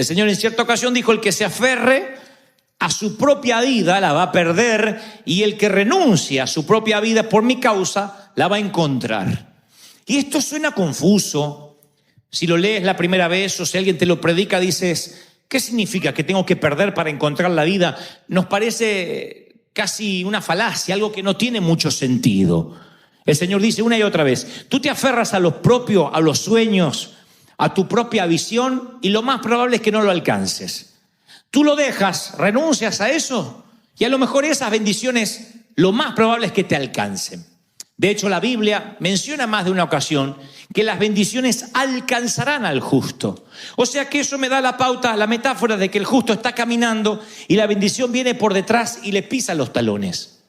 El Señor en cierta ocasión dijo: el que se aferre a su propia vida la va a perder, y el que renuncia a su propia vida por mi causa la va a encontrar. Y esto suena confuso. Si lo lees la primera vez o si alguien te lo predica, dices: ¿qué significa que tengo que perder para encontrar la vida? Nos parece casi una falacia, algo que no tiene mucho sentido. El Señor dice una y otra vez: tú te aferras a lo propio, a los sueños, a tu propia visión, y lo más probable es que no lo alcances. Tú lo dejas, renuncias a eso, y a lo mejor esas bendiciones lo más probable es que te alcancen. De hecho, la Biblia menciona más de una ocasión que las bendiciones alcanzarán al justo. O sea que eso me da la pauta, la metáfora de que el justo está caminando y la bendición viene por detrás y le pisa los talones.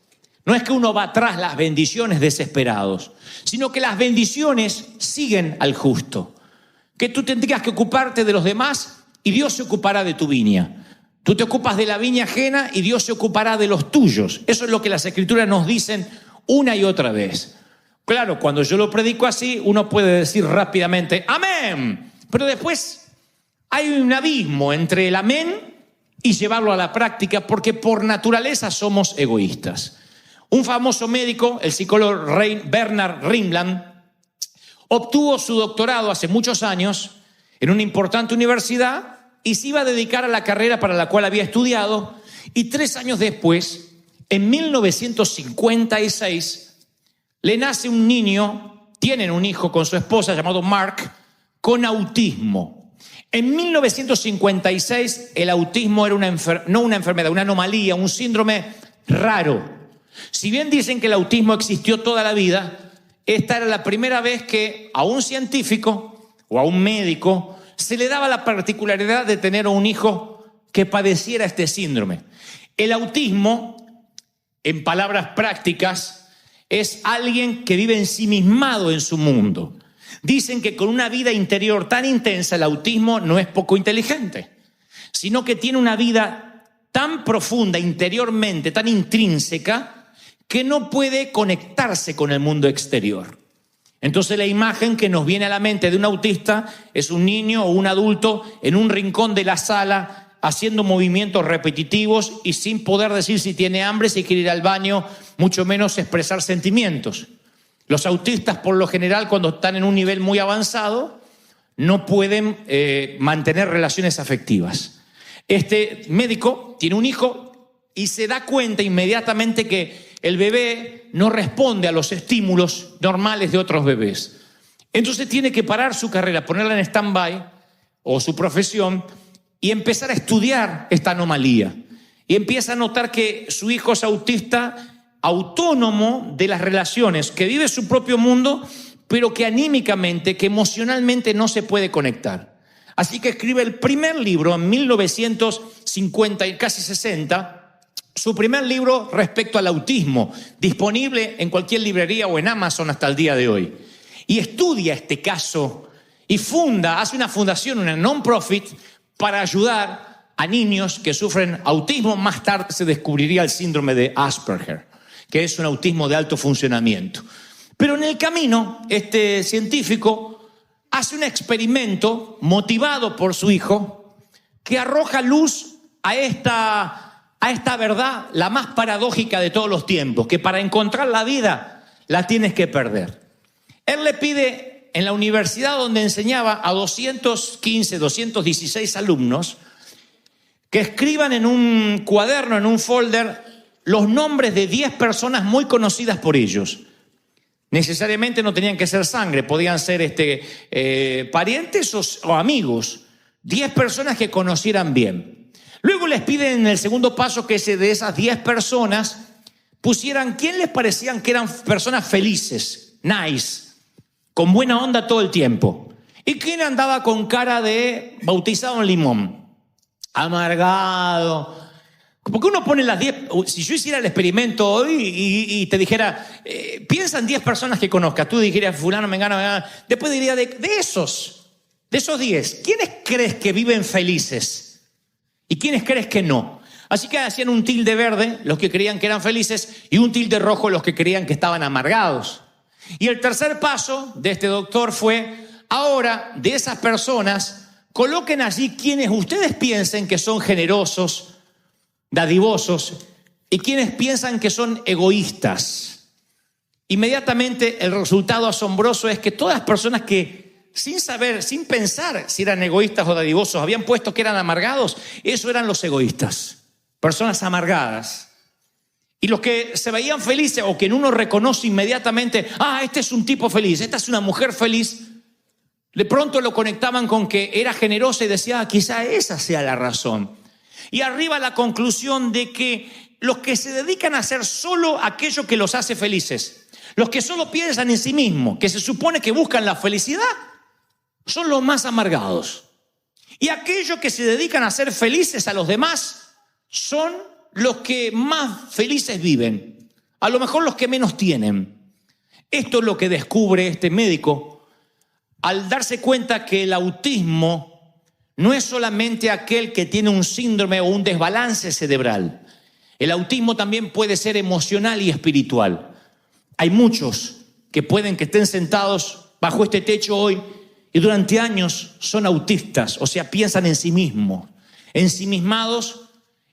No es que uno va tras las bendiciones desesperados, sino que las bendiciones siguen al justo. Que tú tendrías que ocuparte de los demás y Dios se ocupará de tu viña. Tú te ocupas de la viña ajena y Dios se ocupará de los tuyos. Eso es lo que las Escrituras nos dicen una y otra vez. Claro, cuando yo lo predico así, uno puede decir rápidamente amén, pero después hay un abismo entre el amén y llevarlo a la práctica, porque por naturaleza somos egoístas. Un famoso médico, el psicólogo Bernard Rimland, obtuvo su doctorado hace muchos años en una importante universidad y se iba a dedicar a la carrera para la cual había estudiado, y 3 años después, en 1956, le nace un niño, tienen un hijo con su esposa llamado Mark, con autismo. En 1956 el autismo era no una enfermedad, una anomalía, un síndrome raro. Si bien dicen que el autismo existió toda la vida, esta era la primera vez que a un científico o a un médico se le daba la particularidad de tener un hijo que padeciera este síndrome. El autismo, en palabras prácticas, es alguien que vive ensimismado en su mundo. Dicen que con una vida interior tan intensa, el autismo no es poco inteligente, sino que tiene una vida tan profunda interiormente, tan intrínseca, que no puede conectarse con el mundo exterior. Entonces la imagen que nos viene a la mente de un autista es un niño o un adulto en un rincón de la sala haciendo movimientos repetitivos y sin poder decir si tiene hambre, si quiere ir al baño, mucho menos expresar sentimientos. Los autistas, por lo general, cuando están en un nivel muy avanzado, no pueden mantener relaciones afectivas. Este médico tiene un hijo y se da cuenta inmediatamente que el bebé no responde a los estímulos normales de otros bebés. Entonces tiene que parar su carrera, ponerla en stand-by o su profesión y empezar a estudiar esta anomalía. Y empieza a notar que su hijo es autista, autónomo de las relaciones, que vive su propio mundo, pero que anímicamente, que emocionalmente no se puede conectar. Así que escribe el primer libro en 1950 y casi 60, su primer libro respecto al autismo, disponible en cualquier librería o en Amazon hasta el día de hoy. Y estudia este caso y hace una fundación, una non-profit, para ayudar a niños que sufren autismo. Más tarde se descubriría el síndrome de Asperger, que es un autismo de alto funcionamiento. Pero en el camino, este científico hace un experimento motivado por su hijo que arroja luz a esta verdad, la más paradójica de todos los tiempos, que para encontrar la vida la tienes que perder. Él le pide en la universidad donde enseñaba a 215, 216 alumnos que escriban en un cuaderno, en un folder, los nombres de 10 personas muy conocidas por ellos. Necesariamente no tenían que ser sangre, podían ser parientes o amigos. 10 personas que conocieran bien. Luego les piden en el segundo paso que de esas 10 personas pusieran quién les parecían que eran personas felices, nice, con buena onda todo el tiempo. Y quién andaba con cara de bautizado en limón, amargado. Porque uno pone las 10, si yo hiciera el experimento hoy y te dijera, piensa en 10 personas que conozcas, tú dijeras fulano, mengano, después diría de esos 10, ¿quiénes crees que viven felices? ¿Y quiénes crees que no? Así que hacían un tilde verde los que creían que eran felices y un tilde rojo los que creían que estaban amargados. Y el tercer paso de este doctor fue, ahora de esas personas coloquen allí quienes ustedes piensen que son generosos, dadivosos, y quienes piensan que son egoístas. Inmediatamente el resultado asombroso es que todas las personas que sin saber, sin pensar si eran egoístas o dadivosos, habían puesto que eran amargados, esos eran los egoístas, personas amargadas. Y los que se veían felices o que en uno reconoce inmediatamente, este es un tipo feliz, esta es una mujer feliz, de pronto lo conectaban con que era generosa y decía, quizá esa sea la razón. Y arriba la conclusión de que los que se dedican a hacer solo aquello que los hace felices, los que solo piensan en sí mismos, que se supone que buscan la felicidad, son los más amargados. Y aquellos que se dedican a ser felices a los demás son los que más felices viven, a lo mejor los que menos tienen. Esto es lo que descubre este médico al darse cuenta que el autismo no es solamente aquel que tiene un síndrome o un desbalance cerebral. El autismo también puede ser emocional y espiritual. Hay muchos que pueden que estén sentados bajo este techo hoy y durante años son autistas, o sea, piensan en sí mismos, ensimismados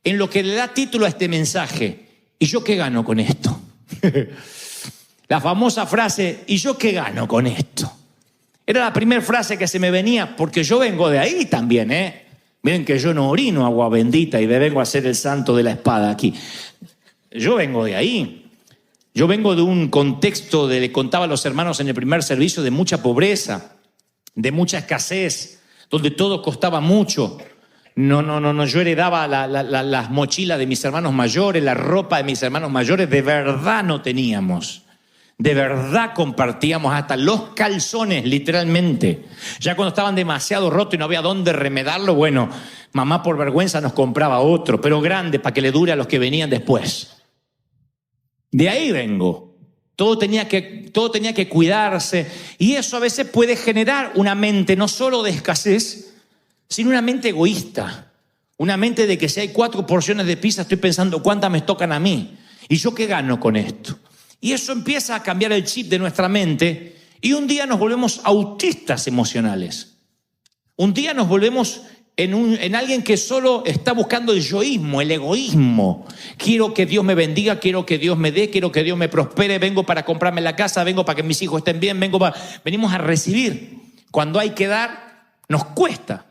en lo que le da título a este mensaje. ¿Y yo qué gano con esto? La famosa frase, ¿y yo qué gano con esto? Era la primera frase que se me venía, porque yo vengo de ahí también, ¿eh? Miren que yo no orino agua bendita y me vengo a hacer el santo de la espada aquí. Yo vengo de ahí. Yo vengo de un contexto, le contaba a los hermanos en el primer servicio, de mucha pobreza, de mucha escasez, donde todo costaba mucho. No, yo heredaba las mochilas de mis hermanos mayores, la ropa de mis hermanos mayores, de verdad no teníamos. De verdad compartíamos hasta los calzones, literalmente. Ya cuando estaban demasiado rotos y no había dónde remedarlo, bueno, mamá por vergüenza nos compraba otro, pero grande, para que le dure a los que venían después. De ahí vengo. Todo tenía que cuidarse. Y eso a veces puede generar una mente no solo de escasez, sino una mente egoísta. Una mente de que si hay 4 porciones de pizza, estoy pensando cuántas me tocan a mí. ¿Y yo qué gano con esto? Y eso empieza a cambiar el chip de nuestra mente y un día nos volvemos autistas emocionales. Un día nos volvemos en alguien que solo está buscando el yoísmo, el egoísmo. Quiero que Dios me bendiga, quiero que Dios me dé, quiero que Dios me prospere, vengo para comprarme la casa, vengo para que mis hijos estén bien, venimos a recibir. Cuando hay que dar, nos cuesta.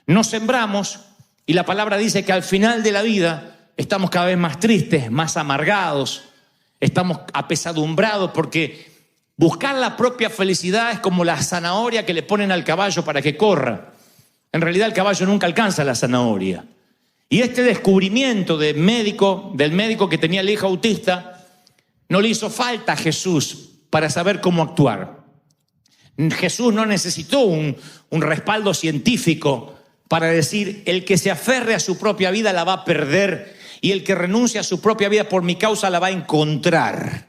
Nos sembramos y la palabra dice que al final de la vida estamos cada vez más tristes, más amargados. Estamos apesadumbrados porque buscar la propia felicidad es como la zanahoria que le ponen al caballo para que corra. En realidad el caballo nunca alcanza la zanahoria. Y este descubrimiento del médico que tenía el hijo autista no le hizo falta a Jesús para saber cómo actuar. Jesús no necesitó un respaldo científico para decir, el que se aferre a su propia vida la va a perder. Y el que renuncia a su propia vida por mi causa la va a encontrar.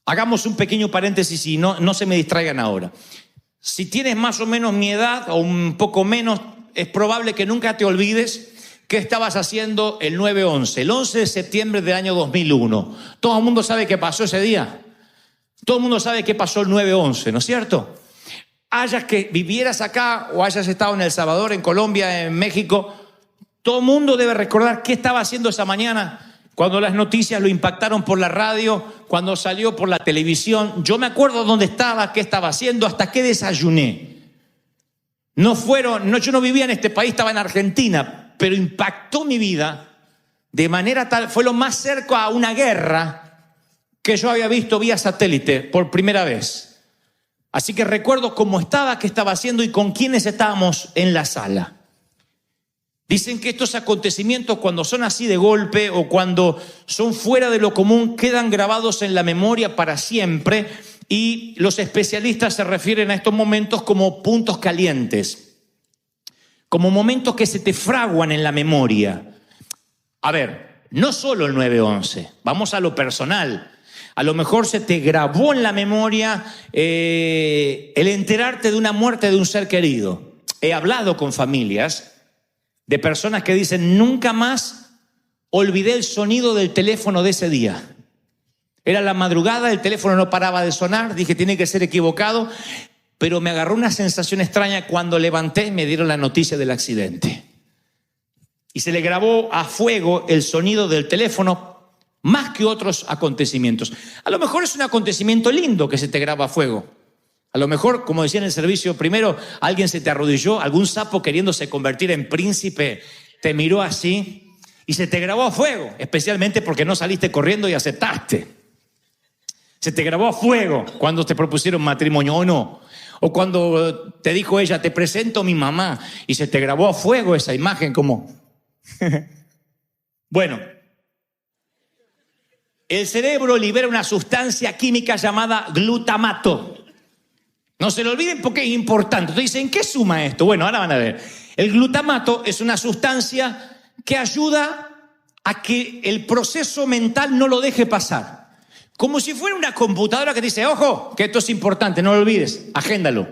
Hagamos un pequeño paréntesis y no se me distraigan ahora. Si tienes más o menos mi edad o un poco menos, es probable que nunca te olvides qué estabas haciendo el 9/11, el 11 de septiembre del año 2001. Todo el mundo sabe qué pasó ese día. Todo el mundo sabe qué pasó el 9/11, ¿no es cierto? Hayas que vivieras acá o hayas estado en El Salvador, en Colombia, en México, todo el mundo debe recordar qué estaba haciendo esa mañana cuando las noticias lo impactaron por la radio, cuando salió por la televisión. Yo me acuerdo dónde estaba, qué estaba haciendo, hasta qué desayuné. Yo no vivía en este país, estaba en Argentina, pero impactó mi vida de manera tal, fue lo más cerca a una guerra que yo había visto vía satélite por primera vez. Así que recuerdo cómo estaba, qué estaba haciendo y con quiénes estábamos en la sala. Dicen que estos acontecimientos, cuando son así de golpe o cuando son fuera de lo común, quedan grabados en la memoria para siempre, y los especialistas se refieren a estos momentos como puntos calientes, como momentos que se te fraguan en la memoria. A ver, no solo el 9/11, vamos a lo personal. A lo mejor se te grabó en la memoria el enterarte de una muerte de un ser querido. He hablado con familias de personas que dicen, nunca más olvidé el sonido del teléfono de ese día. Era la madrugada, el teléfono no paraba de sonar, dije, tiene que ser equivocado. pero me agarró una sensación extraña cuando levanté y me dieron la noticia del accidente. Y se le grabó a fuego el sonido del teléfono más que otros acontecimientos. A lo mejor es un acontecimiento lindo que se te graba a fuego. A lo mejor, como decía en el servicio primero, alguien se te arrodilló, algún sapo queriéndose convertir en príncipe te miró así y se te grabó a fuego, especialmente porque no saliste corriendo y aceptaste. Se te grabó a fuego cuando te propusieron matrimonio o no. O cuando te dijo ella, te presento a mi mamá, y se te grabó a fuego esa imagen como... Bueno, el cerebro libera una sustancia química llamada glutamato. No se lo olviden porque es importante. Entonces dicen, ¿qué suma esto? Bueno, ahora van a ver. El glutamato es una sustancia que ayuda a que el proceso mental no lo deje pasar. Como si fuera una computadora que dice, ojo, que esto es importante, no lo olvides, agéndalo.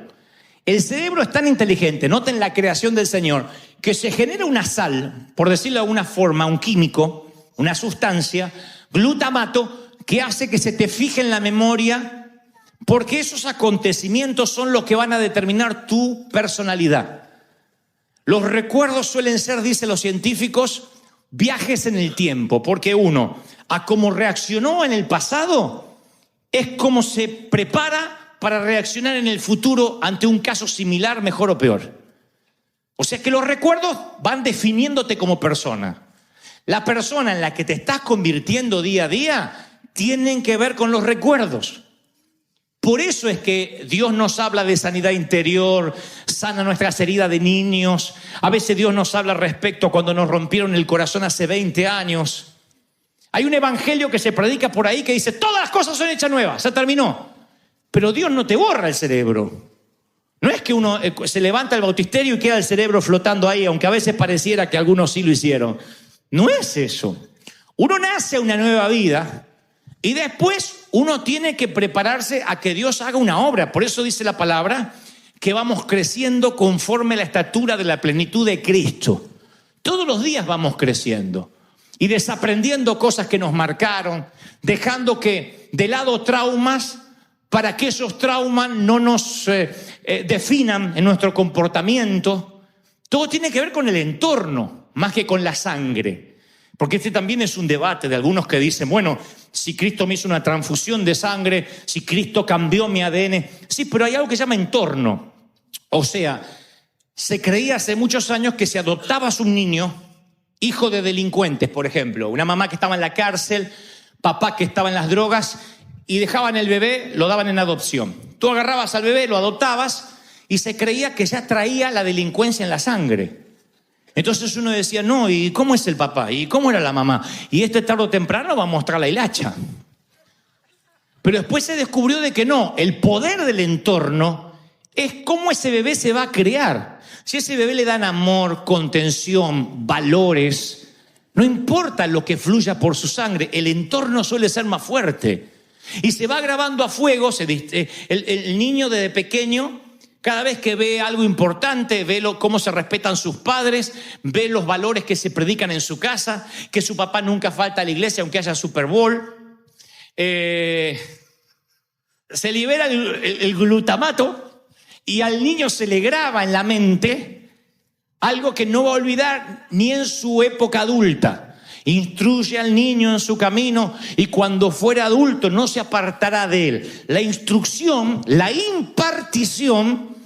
El cerebro es tan inteligente, noten la creación del Señor, que se genera una sal, por decirlo de alguna forma, un químico, una sustancia, glutamato, que hace que se te fije en la memoria, porque esos acontecimientos son los que van a determinar tu personalidad. Los recuerdos suelen ser, dicen los científicos, viajes en el tiempo, porque uno, a cómo reaccionó en el pasado, es como se prepara para reaccionar en el futuro ante un caso similar, mejor o peor. O sea que los recuerdos van definiéndote como persona. La persona en la que te estás convirtiendo día a día tienen que ver con los recuerdos. Por eso es que Dios nos habla de sanidad interior, sana nuestras heridas de niños. A veces Dios nos habla respecto a cuando nos rompieron el corazón hace 20 años. Hay un evangelio que se predica por ahí que dice, todas las cosas son hechas nuevas, se terminó. Pero Dios no te borra el cerebro. No es que uno se levanta el bautisterio y queda el cerebro flotando ahí, aunque a veces pareciera que algunos sí lo hicieron. No es eso. Uno nace a una nueva vida y después uno tiene que prepararse a que Dios haga una obra. Por eso dice la palabra que vamos creciendo conforme a la estatura de la plenitud de Cristo. Todos los días vamos creciendo y desaprendiendo cosas que nos marcaron, dejando que de lado traumas para que esos traumas no nos definan en nuestro comportamiento. Todo tiene que ver con el entorno, más que con la sangre. Porque este también es un debate de algunos que dicen, bueno, si Cristo me hizo una transfusión de sangre, si Cristo cambió mi ADN. Sí, pero hay algo que se llama entorno. O sea, se creía hace muchos años que si adoptabas un niño, hijo de delincuentes, por ejemplo, una mamá que estaba en la cárcel, papá que estaba en las drogas, y dejaban el bebé, lo daban en adopción. Tú agarrabas al bebé, lo adoptabas, y se creía que ya traía la delincuencia en la sangre. Entonces uno decía, no, ¿y cómo es el papá? ¿Y cómo era la mamá? Y tarde o temprano va a mostrar la hilacha. Pero después se descubrió de que no, el poder del entorno es cómo ese bebé se va a crear. Si a ese bebé le dan amor, contención, valores, no importa lo que fluya por su sangre, el entorno suele ser más fuerte. Y se va grabando a fuego, el niño desde pequeño, cada vez que ve algo importante, ve cómo se respetan sus padres, ve los valores que se predican en su casa, que su papá nunca falta a la iglesia aunque haya Super Bowl. Se libera el glutamato y al niño se le graba en la mente algo que no va a olvidar ni en su época adulta. Instruye al niño en su camino y cuando fuera adulto no se apartará de él. La instrucción, la impartición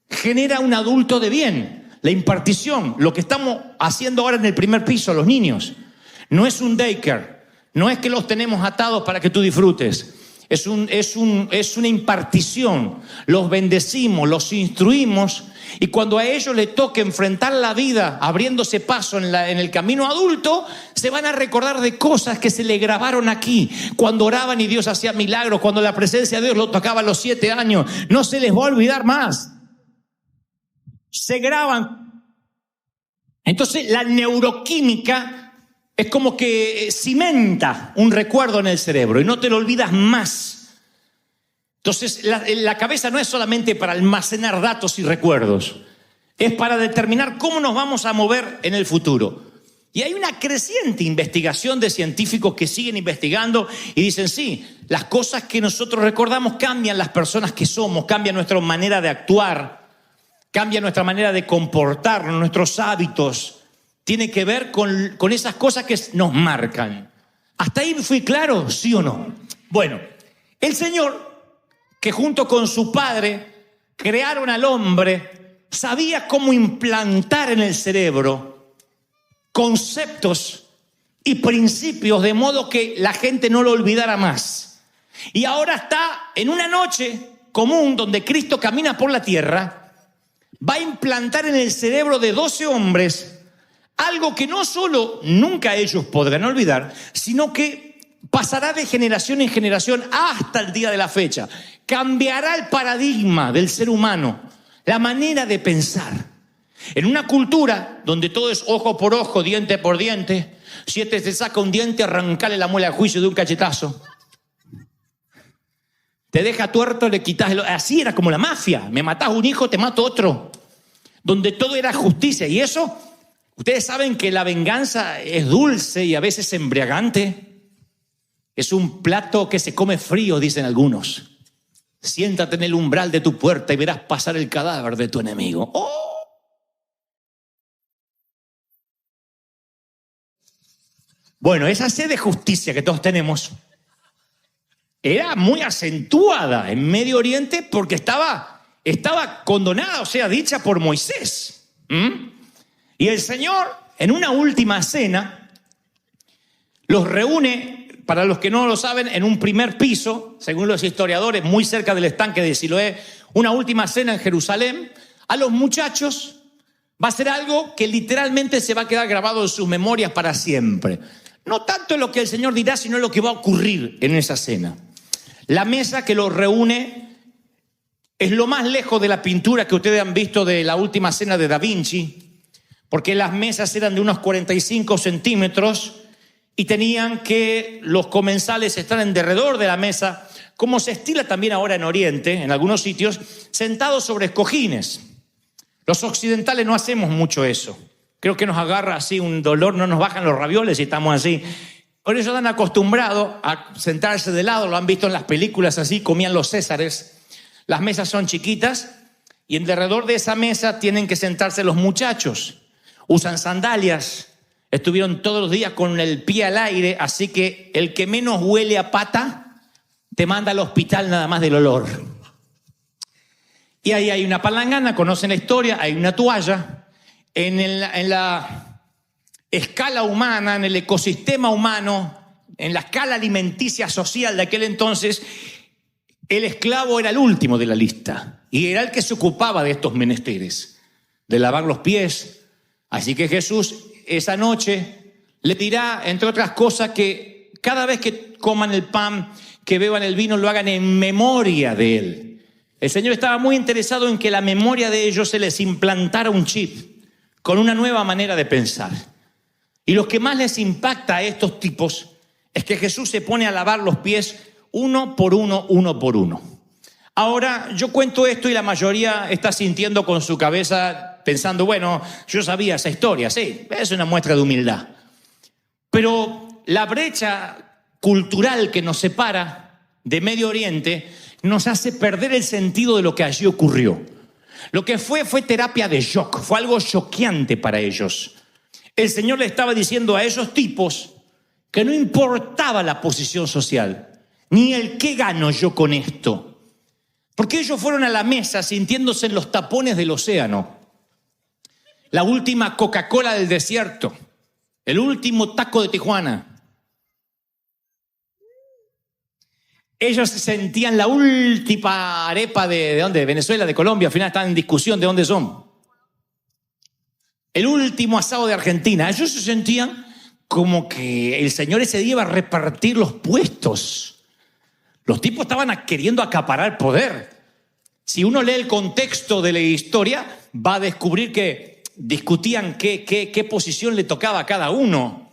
genera un adulto de bien. La impartición, lo que estamos haciendo ahora en el primer piso a los niños, no es un daycare, no es que los tenemos atados para que tú disfrutes. Es una impartición. Los bendecimos, los instruimos y cuando a ellos les toque enfrentar la vida abriéndose paso en el camino adulto, se van a recordar de cosas que se le grabaron aquí. Cuando oraban y Dios hacía milagros, cuando la presencia de Dios lo tocaba a los 7 años, no se les va a olvidar más. Se graban. Entonces la neuroquímica es como que cimenta un recuerdo en el cerebro y no te lo olvidas más. Entonces la cabeza no es solamente para almacenar datos y recuerdos, es para determinar cómo nos vamos a mover en el futuro. Y hay una creciente investigación de científicos que siguen investigando y dicen, sí, las cosas que nosotros recordamos cambian las personas que somos, cambian nuestra manera de actuar, cambia nuestra manera de comportarnos, nuestros hábitos. Tiene que ver con esas cosas que nos marcan. ¿Hasta ahí fui claro? ¿Sí o no? Bueno, el Señor, que junto con su Padre crearon al hombre, sabía cómo implantar en el cerebro conceptos y principios de modo que la gente no lo olvidara más. Y ahora está en una noche común donde Cristo camina por la tierra, va a implantar en el cerebro de 12 hombres algo que no solo nunca ellos podrán olvidar, sino que pasará de generación en generación hasta el día de la fecha. Cambiará el paradigma del ser humano, la manera de pensar. En una cultura donde todo es ojo por ojo, diente por diente, si este te saca un diente, arrancale la muela a juicio de un cachetazo. Te deja tuerto, le quitas el... Así era como la mafia. Me matás un hijo, te mato otro. Donde todo era justicia. Y eso, ustedes saben que la venganza es dulce y a veces embriagante. Es un plato que se come frío, dicen algunos. Siéntate en el umbral de tu puerta y verás pasar el cadáver de tu enemigo. ¡Oh! Bueno, esa sed de justicia que todos tenemos era muy acentuada en Medio Oriente porque estaba condonada, o sea, dicha por Moisés. Y el Señor, en una última cena, los reúne, para los que no lo saben, en un primer piso, según los historiadores, muy cerca del estanque de Siloé, una última cena en Jerusalén. A los muchachos va a ser algo que literalmente se va a quedar grabado en sus memorias para siempre. No tanto en lo que el Señor dirá, sino en lo que va a ocurrir en esa cena. La mesa que los reúne es lo más lejos de la pintura que ustedes han visto de la última cena de Da Vinci, porque las mesas eran de unos 45 centímetros y tenían que los comensales estar en derredor de la mesa, como se estila también ahora en Oriente, en algunos sitios, sentados sobre cojines. Los occidentales no hacemos mucho eso. Creo que nos agarra así un dolor, no nos bajan los ravioles y estamos así. Por eso están acostumbrados a sentarse de lado, lo han visto en las películas así, comían los césares. Las mesas son chiquitas y en derredor de esa mesa tienen que sentarse los muchachos. Usan sandalias, estuvieron todos los días con el pie al aire, así que el que menos huele a pata te manda al hospital nada más del olor. Y ahí hay una palangana, conocen la historia, hay una toalla. En la escala humana, en el ecosistema humano, en la escala alimenticia social de aquel entonces, el esclavo era el último de la lista y era el que se ocupaba de estos menesteres, de lavar los pies. Así que Jesús esa noche le dirá, entre otras cosas, que cada vez que coman el pan, que beban el vino, lo hagan en memoria de él. El Señor estaba muy interesado en que la memoria de ellos se les implantara un chip con una nueva manera de pensar. Y lo que más les impacta a estos tipos es que Jesús se pone a lavar los pies uno por uno, uno por uno. Ahora, yo cuento esto y la mayoría está sintiendo con su cabeza, pensando, bueno, yo sabía esa historia, sí, es una muestra de humildad. Pero la brecha cultural que nos separa de Medio Oriente nos hace perder el sentido de lo que allí ocurrió. Lo que fue terapia de shock, fue algo choqueante para ellos. El Señor le estaba diciendo a esos tipos que no importaba la posición social, ni el qué gano yo con esto. Porque ellos fueron a la mesa sintiéndose en los tapones del océano. La última Coca-Cola del desierto, el último taco de Tijuana. Ellos sentían la última arepa ¿de dónde? De Venezuela, de Colombia. Al final están en discusión de dónde son. El último asado de Argentina. Ellos se sentían como que el Señor ese día iba a repartir los puestos. Los tipos estaban queriendo acaparar poder. Si uno lee el contexto de la historia, va a descubrir que discutían qué posición le tocaba a cada uno.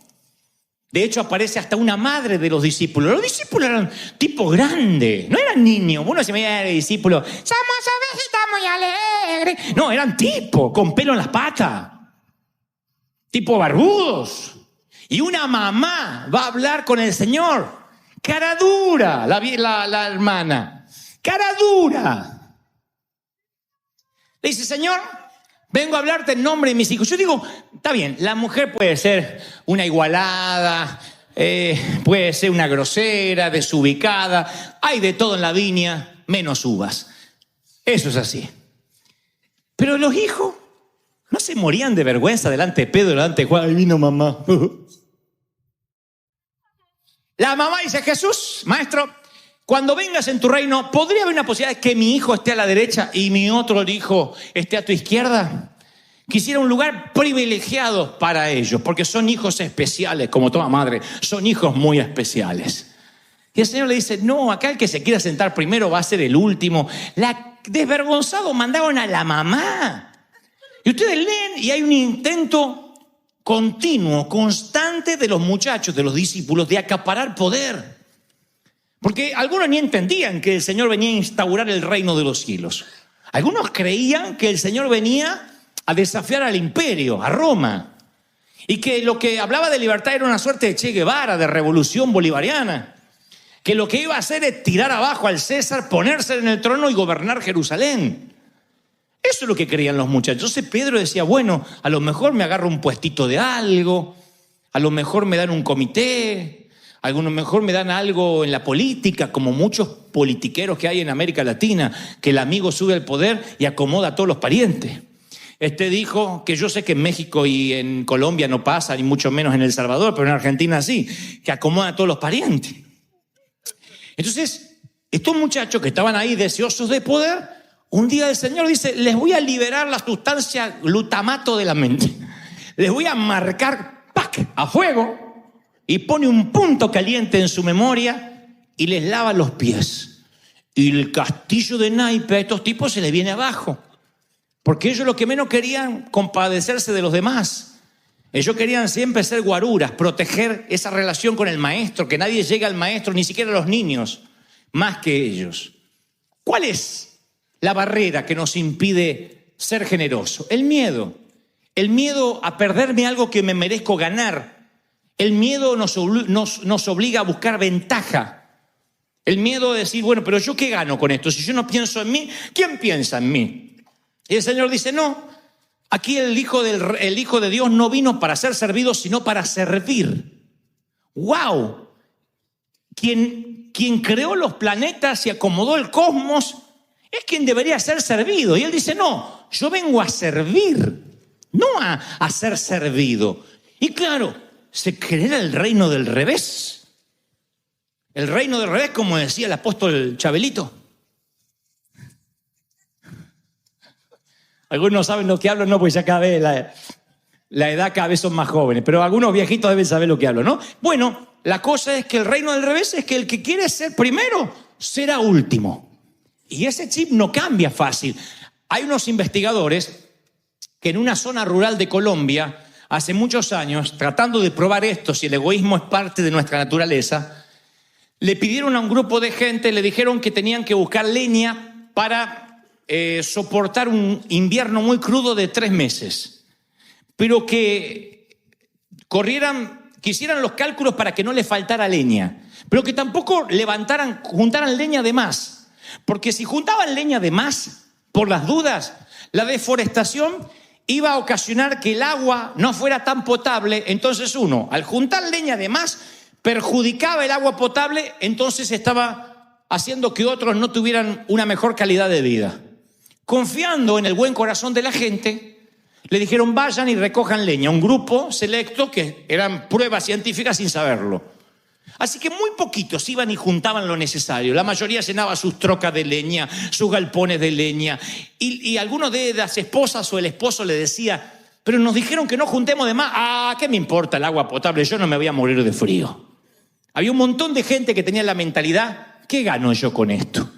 De hecho, aparece hasta una madre de los discípulos. Los discípulos eran tipo grande, no eran niños. Uno se veía de discípulo, somos ovejitas muy alegres. No, eran tipo, con pelo en las patas. tipo barbudos. Y una mamá va a hablar con el Señor. Cara dura, la hermana. Cara dura. Le dice, Señor, vengo a hablarte en nombre de mis hijos. Yo digo, está bien, la mujer puede ser una igualada, puede ser una grosera, desubicada. Hay de todo en la viña, menos uvas. Eso es así. Pero los hijos no se morían de vergüenza delante de Pedro, delante de Juan. Ahí vino mamá. La mamá dice, Jesús, maestro, cuando vengas en tu reino, ¿podría haber una posibilidad de que mi hijo esté a la derecha y mi otro hijo esté a tu izquierda? Quisiera un lugar privilegiado para ellos, porque son hijos especiales, como toda madre, son hijos muy especiales. Y el Señor le dice, no, acá el que se quiera sentar primero va a ser el último. Desvergonzado mandaron a la mamá. Y ustedes leen y hay un intento continuo, constante de los muchachos, de los discípulos, de acaparar poder. Porque algunos ni entendían que el Señor venía a instaurar el reino de los cielos. Algunos creían que el Señor venía a desafiar al imperio, a Roma. Y que lo que hablaba de libertad era una suerte de Che Guevara, de revolución bolivariana. Que lo que iba a hacer es tirar abajo al César, ponerse en el trono y gobernar Jerusalén. Eso es lo que creían los muchachos. Entonces Pedro decía, bueno, a lo mejor me agarro un puestito de algo, a lo mejor me dan un comité, a lo mejor me dan algo en la política, como muchos politiqueros que hay en América Latina, que el amigo sube al poder y acomoda a todos los parientes. Este dijo que yo sé que en México y en Colombia no pasa, ni mucho menos en El Salvador, pero en Argentina sí, que acomoda a todos los parientes. Entonces, estos muchachos que estaban ahí deseosos de poder, un día el Señor dice, les voy a liberar la sustancia glutamato de la mente. Les voy a marcar, ¡pac!, a fuego, y pone un punto caliente en su memoria y les lava los pies. Y el castillo de naipe a estos tipos se les viene abajo. Porque ellos lo que menos querían compadecerse de los demás. Ellos querían siempre ser guaruras, proteger esa relación con el maestro, que nadie llegue al maestro, ni siquiera los niños, más que ellos. ¿Cuál es la barrera que nos impide ser generoso? El miedo. El miedo a perderme algo que me merezco ganar. El miedo nos obliga a buscar ventaja. El miedo de decir, bueno, pero ¿yo qué gano con esto? Si yo no pienso en mí, ¿quién piensa en mí? Y el Señor dice, no, aquí el Hijo de Dios no vino para ser servido, sino para servir. ¡Wow! Quien creó los planetas y acomodó el cosmos es quien debería ser servido. Y Él dice, no, yo vengo a servir, no a ser servido. Y claro, se genera el reino del revés. El reino del revés, como decía el apóstol Chabelito. Algunos no saben lo que hablo, no, pues ya cada vez la edad cada vez son más jóvenes, pero algunos viejitos deben saber lo que hablo, ¿no? Bueno, la cosa es que el reino del revés es que el que quiere ser primero será último. Y ese chip no cambia fácil. Hay unos investigadores que en una zona rural de Colombia, hace muchos años, tratando de probar esto, si el egoísmo es parte de nuestra naturaleza, le pidieron a un grupo de gente, le dijeron que tenían que buscar leña para soportar un invierno muy crudo de 3 meses, pero que quisieran los cálculos para que no les faltara leña, pero que tampoco juntaran leña de más, porque si juntaban leña de más, por las dudas, la deforestación iba a ocasionar que el agua no fuera tan potable. Entonces uno, al juntar leña de más, perjudicaba el agua potable, entonces estaba haciendo que otros no tuvieran una mejor calidad de vida. Confiando en el buen corazón de la gente, le dijeron vayan y recojan leña. Un grupo selecto que eran pruebas científicas sin saberlo. Así que muy poquitos iban y juntaban lo necesario. La mayoría llenaba sus trocas de leña, sus galpones de leña. Y algunos de las esposas o el esposo le decía, pero nos dijeron que no juntemos de más. Ah, ¿qué me importa el agua potable? Yo no me voy a morir de frío. Había un montón de gente que tenía la mentalidad, ¿qué gano yo con esto?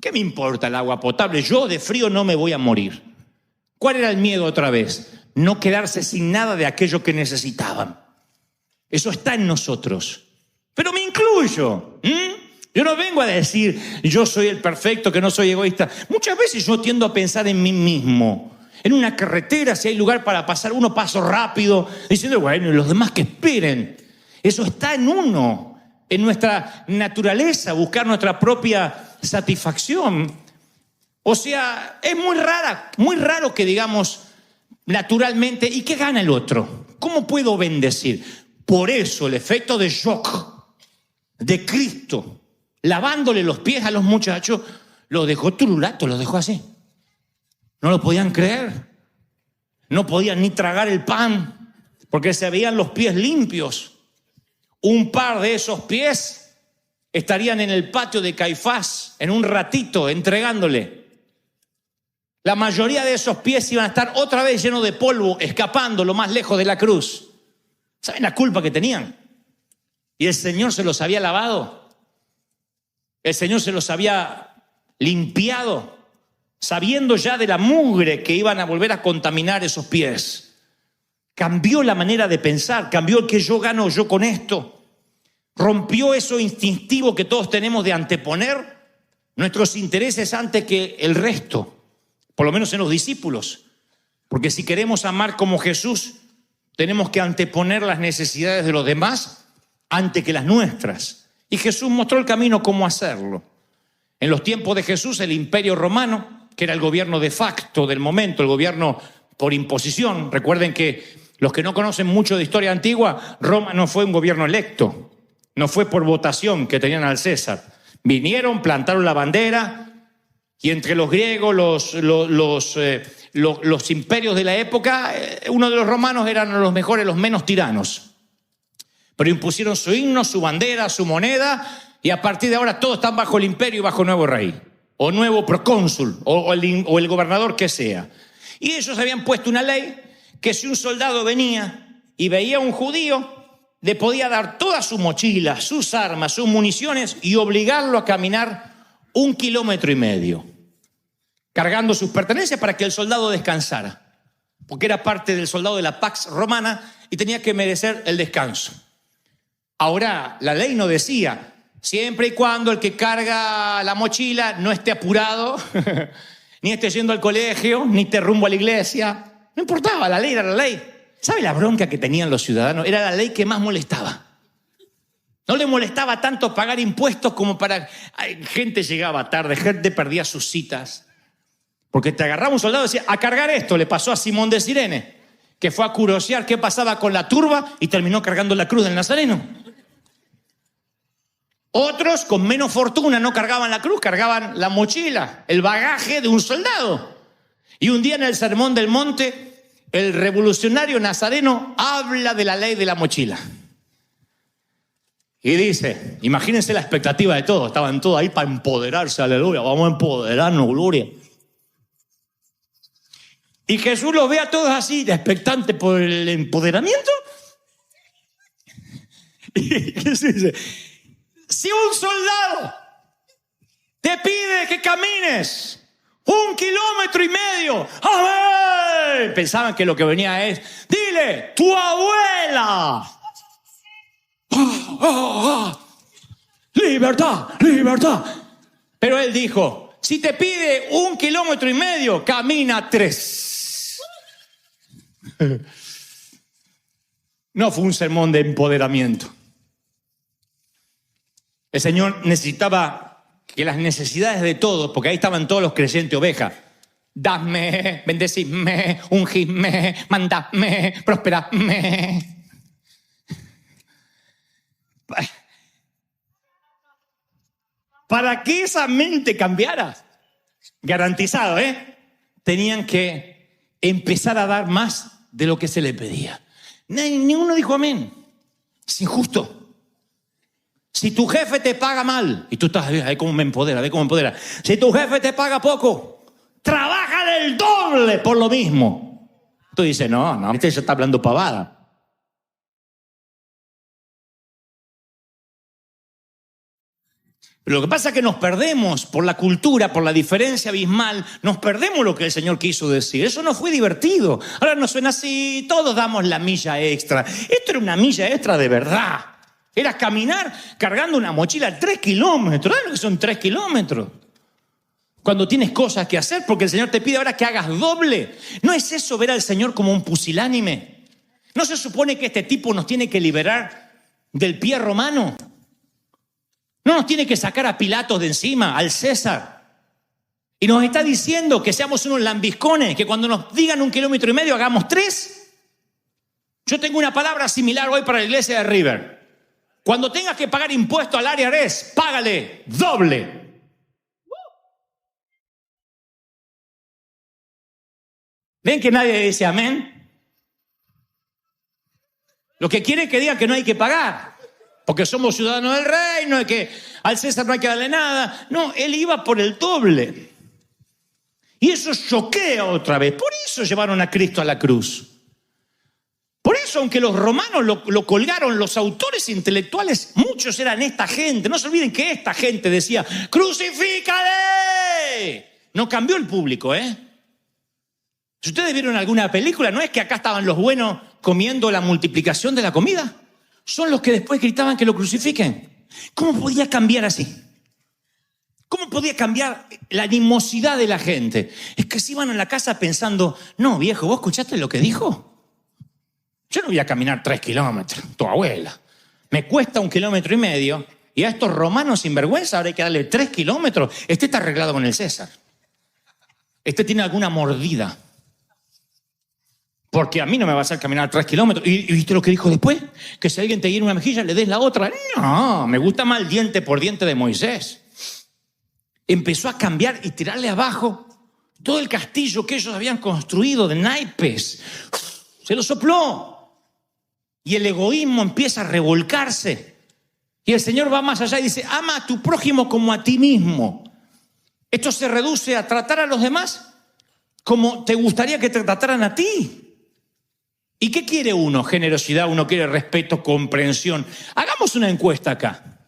¿Qué me importa el agua potable? Yo de frío no me voy a morir. ¿Cuál era el miedo otra vez? No quedarse sin nada de aquello que necesitaban. Eso está en nosotros. Pero me incluyo. Yo no vengo a decir, yo soy el perfecto, que no soy egoísta. Muchas veces yo tiendo a pensar en mí mismo. en una carretera, si hay lugar para pasar, uno paso rápido, diciendo, bueno, y los demás que esperen. Eso está en uno, en nuestra naturaleza, buscar nuestra propia satisfacción. O sea, es muy raro que digamos naturalmente, ¿y qué gana el otro? ¿Cómo puedo bendecir? Por eso el efecto de shock de Cristo, lavándole los pies a los muchachos, los dejó turulatos, los dejó así. No lo podían creer. No podían ni tragar el pan porque se veían los pies limpios. Un par de esos pies estarían en el patio de Caifás en un ratito entregándole. La mayoría de esos pies iban a estar otra vez llenos de polvo, escapando lo más lejos de la cruz. ¿Saben la culpa que tenían? Y el Señor se los había lavado. El Señor se los había limpiado, sabiendo ya de la mugre que iban a volver a contaminar esos pies. Cambió la manera de pensar, cambió el que yo gano yo con esto. Rompió eso instintivo que todos tenemos de anteponer nuestros intereses antes que el resto, por lo menos en los discípulos. Porque si queremos amar como Jesús, tenemos que anteponer las necesidades de los demás antes que las nuestras. Y Jesús mostró el camino cómo hacerlo. En los tiempos de Jesús, el Imperio Romano, que era el gobierno de facto del momento, el gobierno por imposición. Recuerden que los que no conocen mucho de historia antigua, Roma no fue un gobierno electo, no fue por votación que tenían al César. Vinieron, plantaron la bandera y entre los griegos, los imperios de la época, uno de los romanos eran los mejores, los menos tiranos. Pero impusieron su himno, su bandera, su moneda y a partir de ahora todos están bajo el imperio y bajo nuevo rey o nuevo procónsul o el gobernador que sea. Y ellos habían puesto una ley que si un soldado venía y veía a un judío, le podía dar toda su mochila, sus armas, sus municiones y obligarlo a caminar 1,5 kilómetros, cargando sus pertenencias para que el soldado descansara, porque era parte del soldado de la Pax Romana y tenía que merecer el descanso. Ahora, la ley no decía, siempre y cuando el que carga la mochila no esté apurado, ni esté yendo al colegio, ni esté rumbo a la iglesia. No importaba, la ley era la ley. ¿Sabe la bronca que tenían los ciudadanos? Era la ley que más molestaba. No le molestaba tanto pagar impuestos como para... Gente llegaba tarde, gente perdía sus citas. Porque te agarraba un soldado y decía, a cargar esto. Le pasó a Simón de Cirene, que fue a curiosear qué pasaba con la turba y terminó cargando la cruz del Nazareno. Otros, con menos fortuna, no cargaban la cruz, cargaban la mochila, el bagaje de un soldado. Y un día en el Sermón del Monte, el revolucionario nazareno habla de la ley de la mochila. Y dice, imagínense la expectativa de todos, estaban todos ahí para empoderarse, aleluya, vamos a empoderarnos, gloria. Y Jesús los ve a todos así, expectantes por el empoderamiento. Y Jesús dice, si un soldado te pide que camines 1,5 kilómetros, ¡amén! Pensaban que lo que venía es, dile, tu abuela. Libertad, libertad. Pero él dijo, si te pide 1,5 kilómetros, camina 3. No fue un sermón de empoderamiento. El Señor necesitaba que las necesidades de todos, porque ahí estaban todos los creyentes ovejas, dadme, bendecidme, ungidme, mandadme, prosperadme. Para que esa mente cambiara, garantizado, tenían que empezar a dar más de lo que se le pedía. Ninguno dijo amén. Es injusto. Si tu jefe te paga mal, y tú estás, ve cómo me empodera, ve cómo me empodera. Si tu jefe te paga poco, trabaja del doble por lo mismo. Tú dices, no, este ya está hablando pavada. Pero lo que pasa es que nos perdemos por la cultura, por la diferencia abismal, nos perdemos lo que el Señor quiso decir. Eso no fue divertido. Ahora nos suena así, todos damos la milla extra. Esto era una milla extra de verdad. Era caminar cargando una mochila 3 kilómetros. ¿Sabes lo que son 3 kilómetros? Cuando tienes cosas que hacer, porque el Señor te pide ahora que hagas doble. ¿No es eso ver al Señor como un pusilánime? ¿No se supone que este tipo nos tiene que liberar del pie romano? ¿No nos tiene que sacar a Pilatos de encima, al César? Y nos está diciendo que seamos unos lambiscones, que cuando nos digan 1,5 kilómetros hagamos 3. Yo tengo una palabra similar hoy para la iglesia de River. Cuando tengas que pagar impuesto al IRS, págale doble. ¿Ven que nadie dice amén? Lo que quiere es que digan que no hay que pagar, porque somos ciudadanos del reino, y que al César no hay que darle nada. No, él iba por el doble. Y eso choquea otra vez. Por eso llevaron a Cristo a la cruz. Por eso, aunque los romanos lo colgaron, los autores intelectuales, muchos eran esta gente. No se olviden que esta gente decía, ¡crucifícale! No cambió el público, ¿eh? Si ustedes vieron alguna película, no es que acá estaban los buenos comiendo la multiplicación de la comida. Son los que después gritaban que lo crucifiquen. ¿Cómo podía cambiar así? ¿Cómo podía cambiar la animosidad de la gente? Es que se iban a la casa pensando, no, viejo, ¿vos escuchaste lo que dijo? Yo no voy a caminar 3 kilómetros, tu abuela. Me cuesta 1,5 kilómetros y a estos romanos sinvergüenza ahora hay que darle 3 kilómetros. Este está arreglado con el César. Este tiene alguna mordida. Porque a mí no me va a hacer caminar 3 kilómetros. ¿Y viste lo que dijo después? Que si alguien te hiere una mejilla, le des la otra. No, me gusta más el diente por diente de Moisés. Empezó a cambiar y tirarle abajo todo el castillo que ellos habían construido de naipes. Se lo sopló. Y el egoísmo empieza a revolcarse. Y el Señor va más allá y dice, ama a tu prójimo como a ti mismo. Esto se reduce a tratar a los demás como te gustaría que te trataran a ti. ¿Y qué quiere uno? Generosidad, uno quiere respeto, comprensión. Hagamos una encuesta acá.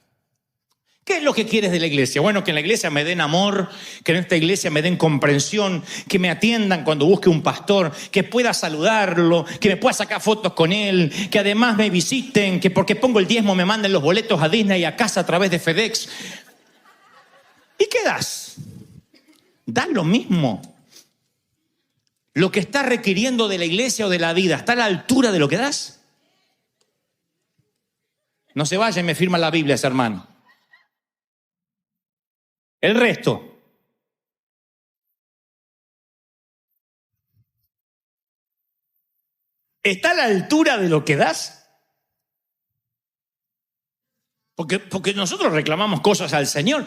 ¿Qué es lo que quieres de la iglesia? Bueno, que en la iglesia me den amor, que en esta iglesia me den comprensión, que me atiendan cuando busque un pastor, que pueda saludarlo, que me pueda sacar fotos con él, que además me visiten, que porque pongo el diezmo me manden los boletos a Disney y a casa a través de FedEx. ¿Y qué das? Das lo mismo. Lo que está requiriendo de la iglesia o de la vida, ¿está a la altura de lo que das? No se vaya y me firma la Biblia ese hermano. El resto. ¿Está a la altura de lo que das? Porque nosotros reclamamos cosas al Señor.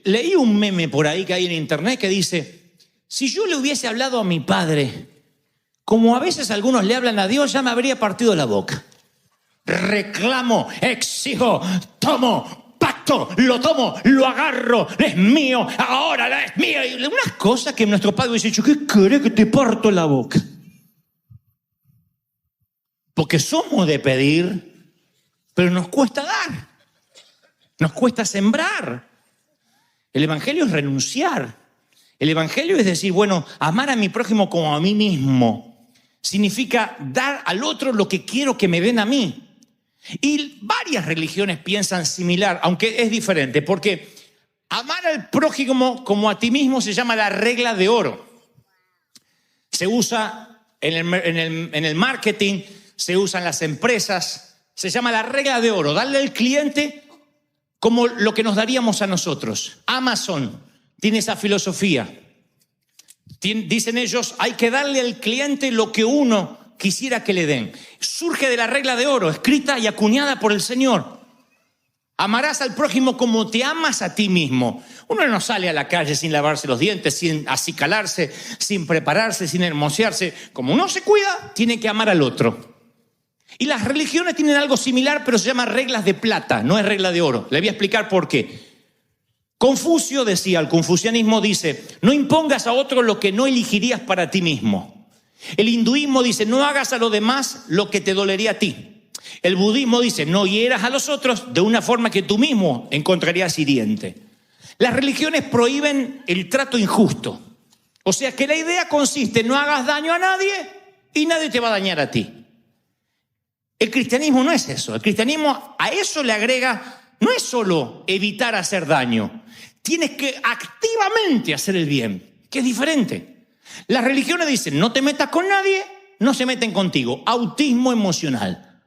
Leí un meme por ahí que hay en internet que dice, si yo le hubiese hablado a mi padre, como a veces algunos le hablan a Dios, ya me habría partido la boca. Reclamo, exijo, tomo, pacto, lo tomo, lo agarro, es mío, ahora es mío. Y unas cosas que nuestro padre hubiese dicho, ¿qué querés que te parto la boca? Porque somos de pedir, pero nos cuesta dar. Nos cuesta sembrar. El evangelio es renunciar. El evangelio es decir, bueno, amar a mi prójimo como a mí mismo. Significa dar al otro lo que quiero que me den a mí. Y varias religiones piensan similar, aunque es diferente, porque amar al prójimo como a ti mismo se llama la regla de oro. Se usa en el marketing, se usa en las empresas, se llama la regla de oro, darle al cliente como lo que nos daríamos a nosotros. Amazon tiene esa filosofía. Dicen ellos, hay que darle al cliente lo que uno quisiera que le den. Surge de la regla de oro, escrita y acuñada por el Señor. Amarás al prójimo como te amas a ti mismo. Uno no sale a la calle sin lavarse los dientes, sin acicalarse, sin prepararse, sin hermosearse. Como uno se cuida, tiene que amar al otro. Y las religiones tienen algo similar, pero se llama reglas de plata, no es regla de oro. Le voy a explicar por qué. Confucio decía, el confucianismo dice, no impongas a otro lo que no elegirías para ti mismo. El hinduismo dice, no hagas a los demás lo que te dolería a ti. El budismo dice, no hieras a los otros de una forma que tú mismo encontrarías hiriente. Las religiones prohíben el trato injusto. O sea que la idea consiste en no hagas daño a nadie y nadie te va a dañar a ti. El cristianismo no es eso. El cristianismo a eso le agrega, no es solo evitar hacer daño, Tienes que activamente hacer el bien, que es diferente. Las religiones dicen, no te metas con nadie, no se meten contigo. Autismo emocional.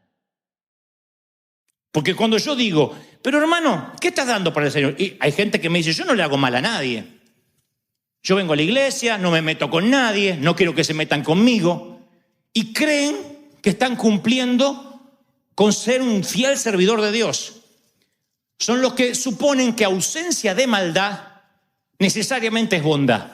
Porque cuando yo digo, pero hermano, ¿qué estás dando para el Señor? Y hay gente que me dice, yo no le hago mal a nadie. Yo vengo a la iglesia, no me meto con nadie, no quiero que se metan conmigo. Y creen que están cumpliendo con ser un fiel servidor de Dios. Son los que suponen que ausencia de maldad necesariamente es bondad.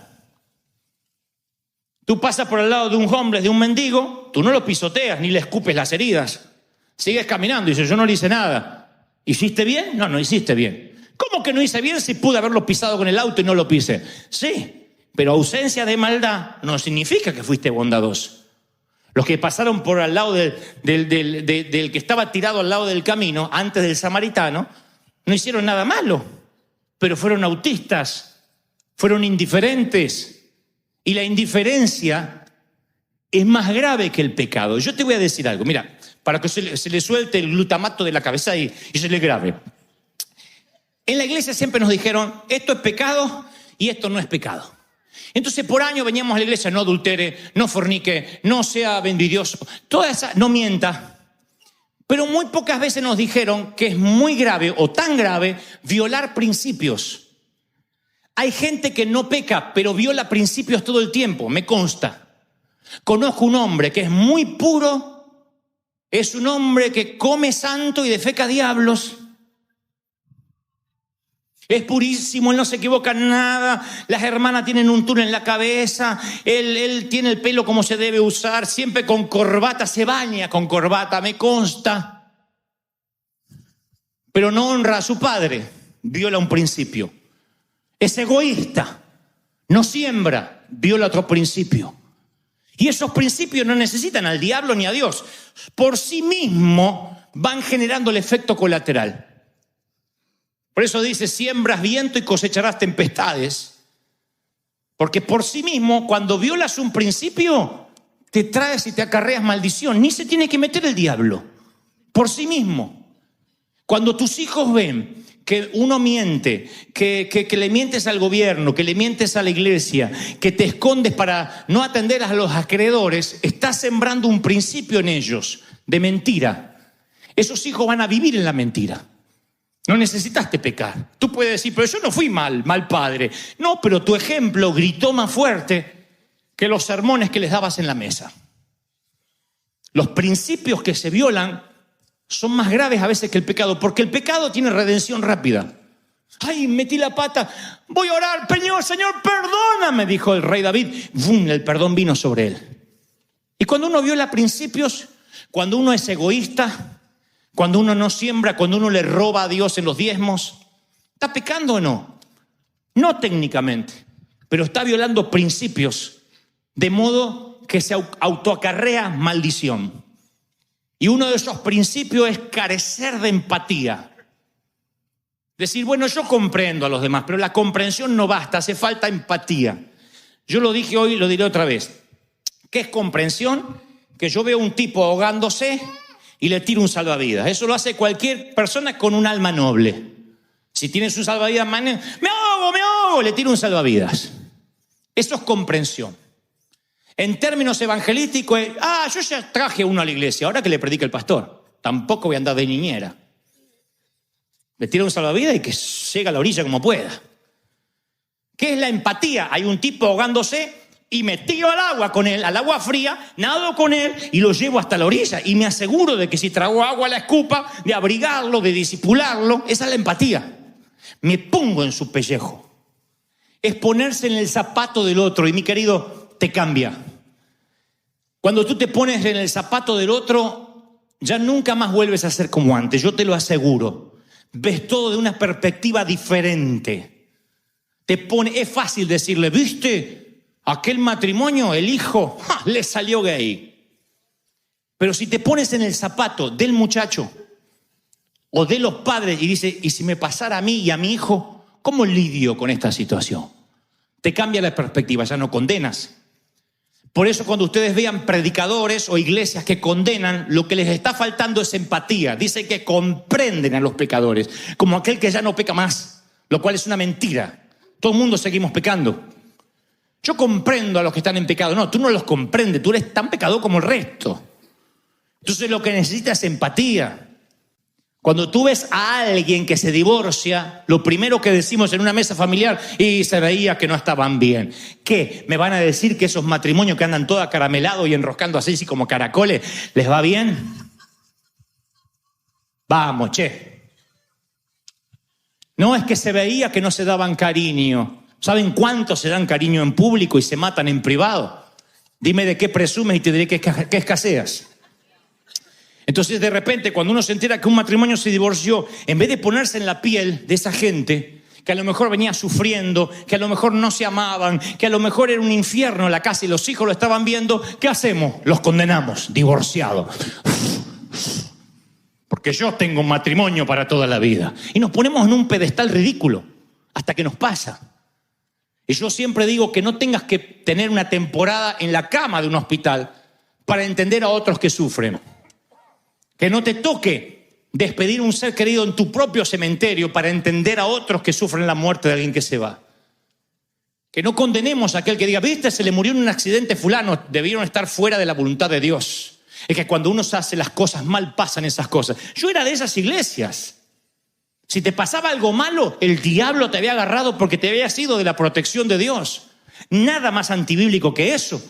Tú pasas por el lado de un homeless, de un mendigo, tú no lo pisoteas ni le escupes las heridas. Sigues caminando y dices, yo no le hice nada. ¿Hiciste bien? No, no hiciste bien. ¿Cómo que no hice bien si pude haberlo pisado con el auto y no lo pisé? Sí, pero ausencia de maldad no significa que fuiste bondadoso. Los que pasaron por al lado del que estaba tirado al lado del camino, antes del samaritano, no hicieron nada malo, pero fueron autistas, fueron indiferentes. Y la indiferencia es más grave que el pecado. Yo te voy a decir algo, mira, para que se le suelte el glutamato de la cabeza y se le grabe. En la iglesia siempre nos dijeron, esto es pecado y esto no es pecado. Entonces por años veníamos a la iglesia, no adultere, no fornique, no sea envidioso, toda esa, no mienta. Pero muy pocas veces nos dijeron que es muy grave o tan grave violar principios. Hay gente que no peca, pero viola principios todo el tiempo, me consta. Conozco un hombre que es muy puro, es un hombre que come santo y defeca diablos. Es purísimo, él no se equivoca en nada. Las hermanas tienen un túnel en la cabeza. Él tiene el pelo como se debe usar. Siempre con corbata, se baña con corbata, me consta. Pero no honra a su padre. Viola un principio. Es egoísta. No siembra. Viola otro principio. Y esos principios no necesitan al diablo ni a Dios. Por sí mismo van generando el efecto colateral. Por eso dice, siembras viento y cosecharás tempestades. Porque por sí mismo, cuando violas un principio, te traes y te acarreas maldición. Ni se tiene que meter el diablo. Por sí mismo. Cuando tus hijos ven que uno miente, que le mientes al gobierno, que le mientes a la iglesia, que te escondes para no atender a los acreedores, estás sembrando un principio en ellos de mentira. Esos hijos van a vivir en la mentira. No necesitaste pecar. Tú puedes decir, pero yo no fui mal padre. No, pero tu ejemplo gritó más fuerte que los sermones que les dabas en la mesa. Los principios que se violan son más graves a veces que el pecado, porque el pecado tiene redención rápida. Ay, metí la pata, voy a orar, Señor, perdóname, dijo el rey David. ¡Bum! El perdón vino sobre él. Y cuando uno viola principios, cuando uno es egoísta, cuando uno no siembra, cuando uno le roba a Dios en los diezmos, ¿está pecando o no? No técnicamente, pero está violando principios, de modo que se autoacarrea maldición. Y uno de esos principios es carecer de empatía. Decir, bueno, yo comprendo a los demás, pero la comprensión no basta, hace falta empatía. Yo lo dije hoy y lo diré otra vez. ¿Qué es comprensión? Que yo veo un tipo ahogándose y le tiro un salvavidas. Eso lo hace cualquier persona con un alma noble. Si tienes un salvavidas, me ahogo, le tiro un salvavidas. Eso es comprensión. En términos evangelísticos, yo ya traje uno a la iglesia, ahora que le predica el pastor. Tampoco voy a andar de niñera. Le tiro un salvavidas y que llegue a la orilla como pueda. ¿Qué es la empatía? Hay un tipo ahogándose y me tiro al agua con él, al agua fría, nado con él y lo llevo hasta la orilla. Y me aseguro de que si trago agua la escupa, de abrigarlo, de disipularlo. Esa es la empatía. Me pongo en su pellejo. Es ponerse en el zapato del otro. Y mi querido, te cambia. Cuando tú te pones en el zapato del otro, ya nunca más vuelves a ser como antes. Yo te lo aseguro. Ves todo de una perspectiva diferente. Es fácil decirle, ¿viste? Aquel matrimonio, el hijo, le salió gay. Pero si te pones en el zapato del muchacho o de los padres y dices, ¿y si me pasara a mí y a mi hijo? ¿Cómo lidio con esta situación? Te cambia la perspectiva, ya no condenas. Por eso cuando ustedes vean predicadores o iglesias que condenan, lo que les está faltando es empatía. Dice que comprenden a los pecadores, como aquel que ya no peca más. lo cual es una mentira. Todo el mundo seguimos pecando. Yo comprendo a los que están en pecado. No, tú no los comprendes, tú eres tan pecador como el resto. Entonces lo que necesitas es empatía. Cuando tú ves a alguien que se divorcia, lo primero que decimos en una mesa familiar, y se veía que no estaban bien. ¿Qué? ¿Me van a decir que esos matrimonios que andan todos acaramelados y enroscando así como caracoles, les va bien? Vamos, che. No, es que se veía que no se daban cariño. ¿Saben cuánto se dan cariño en público y se matan en privado? Dime de qué presumes y te diré que escaseas. Entonces de repente cuando uno se entera que un matrimonio se divorció, en vez de ponerse en la piel de esa gente que a lo mejor venía sufriendo, que a lo mejor no se amaban, que a lo mejor era un infierno la casa y los hijos lo estaban viendo, ¿qué hacemos? Los condenamos, divorciados. Porque yo tengo un matrimonio para toda la vida. Y nos ponemos en un pedestal ridículo hasta que nos pasa. Y yo siempre digo que no tengas que tener una temporada en la cama de un hospital para entender a otros que sufren. Que no te toque despedir a un ser querido en tu propio cementerio para entender a otros que sufren la muerte de alguien que se va. Que no condenemos a aquel que diga, viste, se le murió en un accidente fulano, debieron estar fuera de la voluntad de Dios. Es que cuando uno hace las cosas mal, pasan esas cosas. Yo era de esas iglesias. Si te pasaba algo malo, el diablo te había agarrado porque te había sido de la protección de Dios. Nada más antibíblico que eso.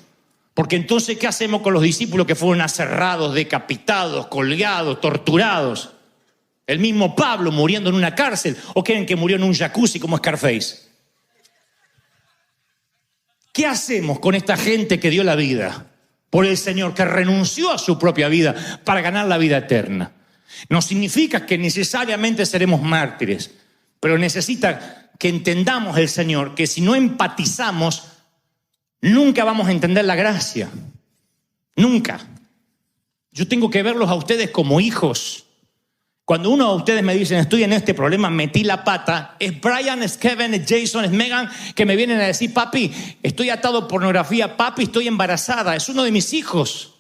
Porque entonces, ¿qué hacemos con los discípulos que fueron aserrados, decapitados, colgados, torturados? El mismo Pablo muriendo en una cárcel. ¿O creen que murió en un jacuzzi como Scarface? ¿Qué hacemos con esta gente que dio la vida por el Señor, que renunció a su propia vida para ganar la vida eterna? No significa que necesariamente seremos mártires, pero necesita que entendamos el Señor, que si no empatizamos, nunca vamos a entender la gracia. Nunca. Yo tengo que verlos a ustedes como hijos. Cuando uno de ustedes me dicen, estoy en este problema, metí la pata, es Brian, es Kevin, es Jason, es Megan, que me vienen a decir, papi, estoy atado a pornografía, papi, estoy embarazada, es uno de mis hijos.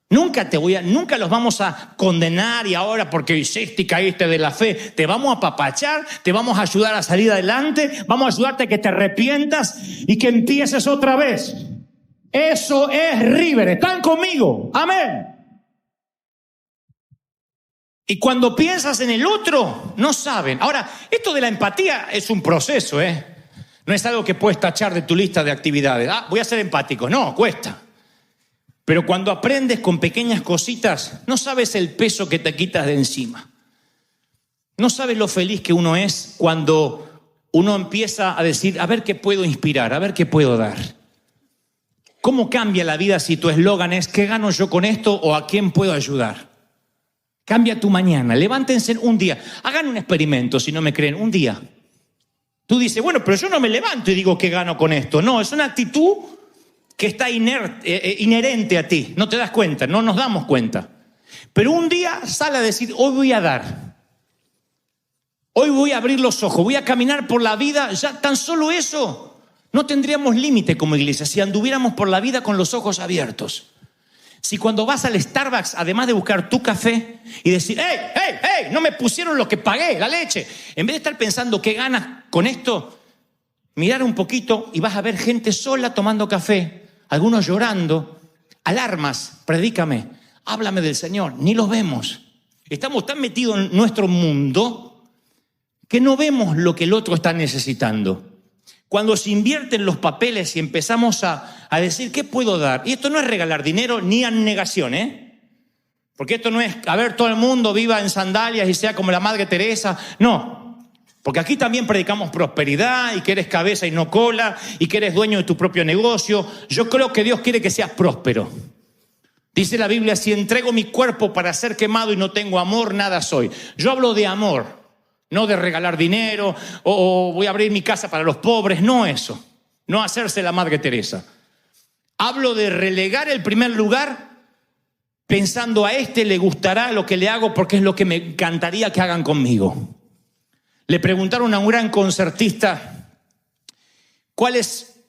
Nunca los vamos a condenar y ahora porque hiciste y caíste de la fe, te vamos a apapachar, te vamos a ayudar a salir adelante, vamos a ayudarte a que te arrepientas y que empieces otra vez. Eso es River, ¿están conmigo? Amén. Y cuando piensas en el otro, no saben. Ahora, esto de la empatía es un proceso, No es algo que puedes tachar de tu lista de actividades. Voy a ser empático. No, cuesta. Pero cuando aprendes con pequeñas cositas, no sabes el peso que te quitas de encima. No sabes lo feliz que uno es cuando uno empieza a decir, a ver qué puedo inspirar, a ver qué puedo dar. ¿Cómo cambia la vida si tu eslogan es, ¿qué gano yo con esto o a quién puedo ayudar? Cambia tu mañana, levántense un día, hagan un experimento si no me creen, un día. Tú dices, bueno, pero yo no me levanto y digo, ¿qué gano con esto? No, es una actitud que está inherente a ti, no te das cuenta, no nos damos cuenta. Pero un día sale a decir, hoy voy a dar, hoy voy a abrir los ojos, voy a caminar por la vida, ya tan solo eso, no tendríamos límite como iglesia si anduviéramos por la vida con los ojos abiertos. Si cuando vas al Starbucks, además de buscar tu café y decir, ¡hey! No me pusieron lo que pagué, la leche. En vez de estar pensando qué ganas con esto, mirar un poquito y vas a ver gente sola tomando café, algunos llorando, alarmas, predícame, háblame del Señor, ni los vemos. Estamos tan metidos en nuestro mundo que no vemos lo que el otro está necesitando. Cuando se invierten los papeles y empezamos a decir, ¿qué puedo dar? Y esto no es regalar dinero ni abnegación, Porque esto no es, a ver, todo el mundo viva en sandalias y sea como la Madre Teresa. No. Porque aquí también predicamos prosperidad y que eres cabeza y no cola y que eres dueño de tu propio negocio. Yo creo que Dios quiere que seas próspero. Dice la Biblia, si entrego mi cuerpo para ser quemado y no tengo amor, nada soy. Yo hablo de amor, no de regalar dinero o voy a abrir mi casa para los pobres, no eso. No hacerse la Madre Teresa. Hablo de relegar el primer lugar pensando a este le gustará lo que le hago porque es lo que me encantaría que hagan conmigo. Le preguntaron a un gran concertista, ¿cuál es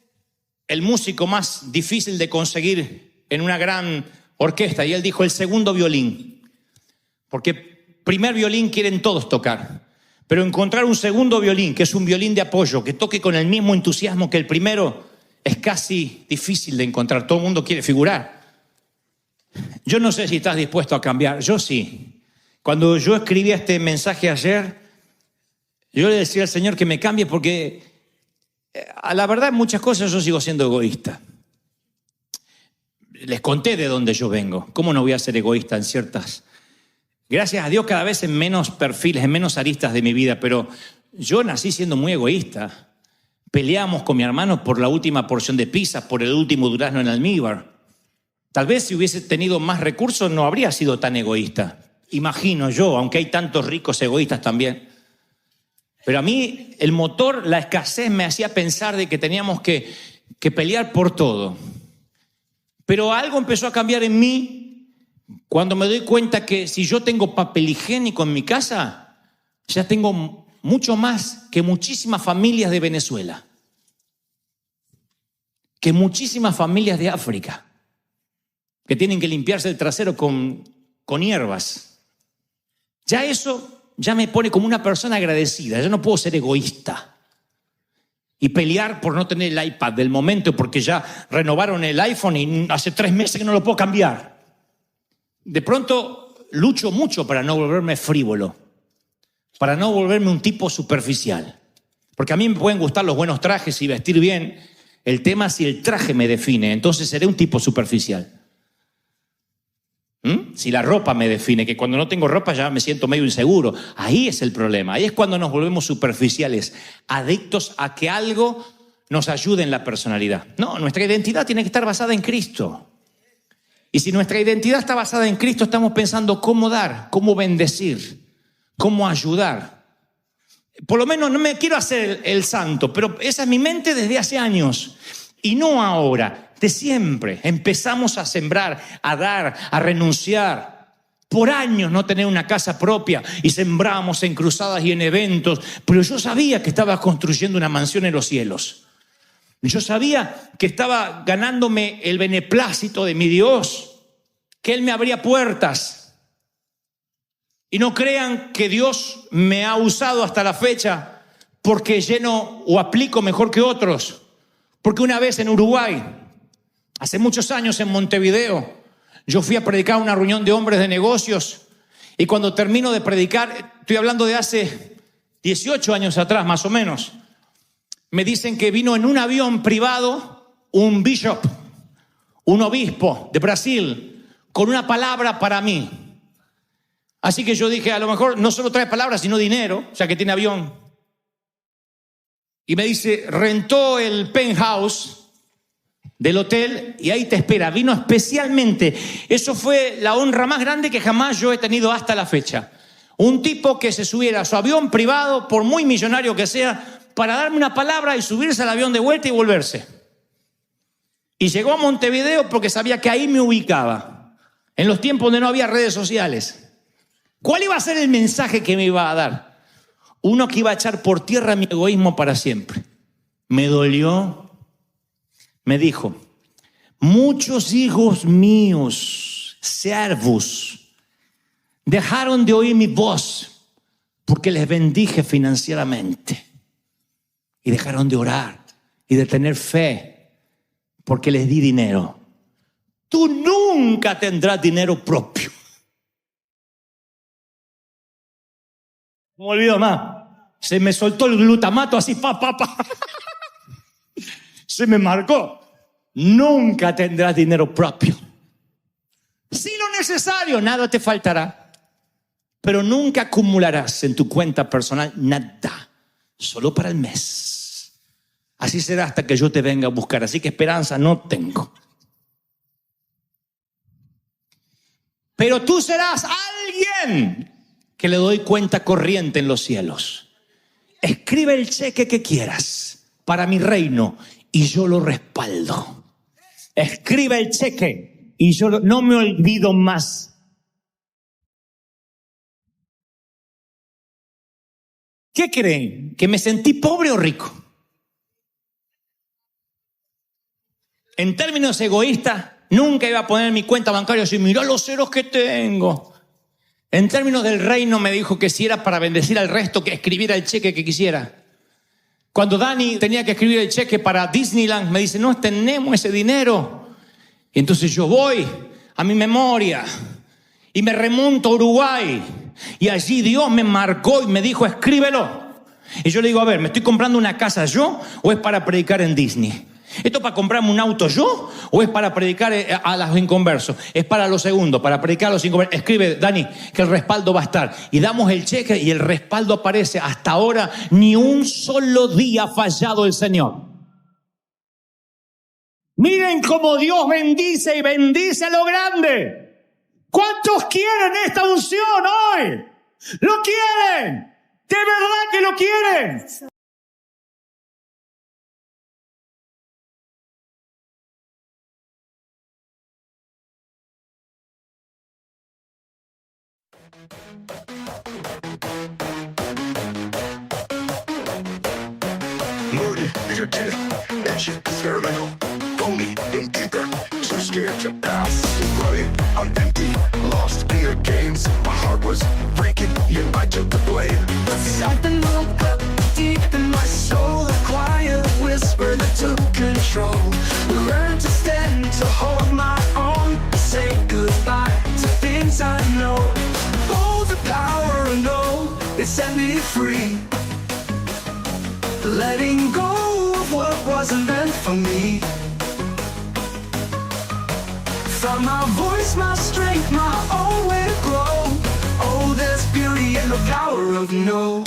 el músico más difícil de conseguir en una gran orquesta? Y él dijo, el segundo violín. Porque primer violín quieren todos tocar, Pero encontrar un segundo violín, que es un violín de apoyo, que toque con el mismo entusiasmo que el primero, es casi difícil de encontrar. Todo el mundo quiere figurar. Yo no sé si estás dispuesto a cambiar. Yo sí. Cuando yo escribía este mensaje ayer, yo le decía al Señor que me cambie porque a la verdad en muchas cosas yo sigo siendo egoísta. Les conté de dónde yo vengo. ¿Cómo no voy a ser egoísta en ciertas? Gracias a Dios cada vez en menos perfiles, en menos aristas de mi vida, pero yo nací siendo muy egoísta. Peleamos con mi hermano por la última porción de pizza, por el último durazno en almíbar. Tal vez si hubiese tenido más recursos no habría sido tan egoísta. Imagino yo, aunque hay tantos ricos egoístas también. Pero a mí el motor, la escasez me hacía pensar de que teníamos que pelear por todo. Pero algo empezó a cambiar en mí cuando me doy cuenta que si yo tengo papel higiénico en mi casa, ya tengo mucho más que muchísimas familias de Venezuela, que muchísimas familias de África, que tienen que limpiarse el trasero con hierbas. Ya eso ya me pone como una persona agradecida. Yo no puedo ser egoísta y pelear por no tener el iPad del momento porque ya renovaron el iPhone y hace 3 meses que no lo puedo cambiar. De pronto lucho mucho para no volverme frívolo, para no volverme un tipo superficial. Porque a mí me pueden gustar los buenos trajes y vestir bien. El tema es si el traje me define, entonces seré un tipo superficial. Si la ropa me define, que cuando no tengo ropa ya me siento medio inseguro. Ahí es el problema, ahí es cuando nos volvemos superficiales, adictos a que algo nos ayude en la personalidad. No, nuestra identidad tiene que estar basada en Cristo. Y si nuestra identidad está basada en Cristo, estamos pensando cómo dar, cómo bendecir, cómo ayudar. Por lo menos no me quiero hacer el santo, pero esa es mi mente desde hace años. Y no ahora, de siempre. Empezamos a sembrar, a dar, a renunciar. Por años no tener una casa propia y sembramos en cruzadas y en eventos. Pero yo sabía que estaba construyendo una mansión en los cielos. Yo sabía que estaba ganándome el beneplácito de mi Dios, que Él me abría puertas. Y no crean que Dios me ha usado hasta la fecha porque lleno o aplico mejor que otros. Porque una vez en Uruguay, hace muchos años en Montevideo, yo fui a predicar a una reunión de hombres de negocios y cuando termino de predicar, estoy hablando de hace 18 años atrás más o menos, me dicen que vino en un avión privado un bishop, un obispo de Brasil, con una palabra para mí. Así que yo dije, a lo mejor no solo trae palabras, sino dinero, ya que tiene avión. Y me dice, rentó el penthouse del hotel y ahí te espera. Vino especialmente. Eso fue la honra más grande que jamás yo he tenido hasta la fecha. Un tipo que se subiera a su avión privado, por muy millonario que sea, para darme una palabra y subirse al avión de vuelta y volverse. Y llegó a Montevideo porque sabía que ahí me ubicaba, en los tiempos donde no había redes sociales. ¿Cuál iba a ser el mensaje que me iba a dar? Uno que iba a echar por tierra mi egoísmo para siempre. Me dolió. Me dijo, muchos hijos míos, servos, dejaron de oír mi voz porque les bendije financieramente. Y dejaron de orar y de tener fe porque les di dinero. Tú nunca tendrás dinero propio. No me olvido más. Se me soltó el glutamato así, pa. Se me marcó. Nunca tendrás dinero propio. Si lo necesario, nada te faltará. Pero nunca acumularás en tu cuenta personal nada. Solo para el mes. Así será hasta que yo te venga a buscar. Así que esperanza no tengo. Pero tú serás alguien que le doy cuenta corriente en los cielos. Escribe el cheque que quieras para mi reino y yo lo respaldo. Escribe el cheque y yo no me olvido más. ¿Qué creen? ¿Que me sentí pobre o rico? En términos egoístas, nunca iba a poner en mi cuenta bancaria y decir, mirá los ceros que tengo. En términos del reino me dijo que si era para bendecir al resto, que escribiera el cheque que quisiera. Cuando Dani tenía que escribir el cheque para Disneyland, me dice, no tenemos ese dinero. Y entonces yo voy a mi memoria y me remonto a Uruguay. Y allí Dios me marcó y me dijo, escríbelo. Y yo le digo, a ver, ¿me estoy comprando una casa yo o es para predicar en Disney? ¿Esto es para comprarme un auto yo o es para predicar a los inconversos? Es para lo segundo, para predicar a los inconversos. Escribe, Dani, que el respaldo va a estar. Y damos el cheque y el respaldo aparece. Hasta ahora ni un solo día ha fallado el Señor. Miren cómo Dios bendice y bendice a lo grande. ¿Cuántos quieren esta unción hoy? ¿Lo quieren? ¿De verdad que lo quieren? Murder, you're dead, and you're terminal. Phony, gatekeeper, too scared to pass. Running on empty, lost clear games. My heart was breaking, yet I took the blame. But something woke up deep in my soul. A quiet whisper that took control. Learned to stand, to hold my own. Say goodbye to things I know. Oh, the power I know, it set me free. Letting go of what wasn't meant for me. Found my voice, my strength, my own way to grow. Oh, there's beauty in the power of no.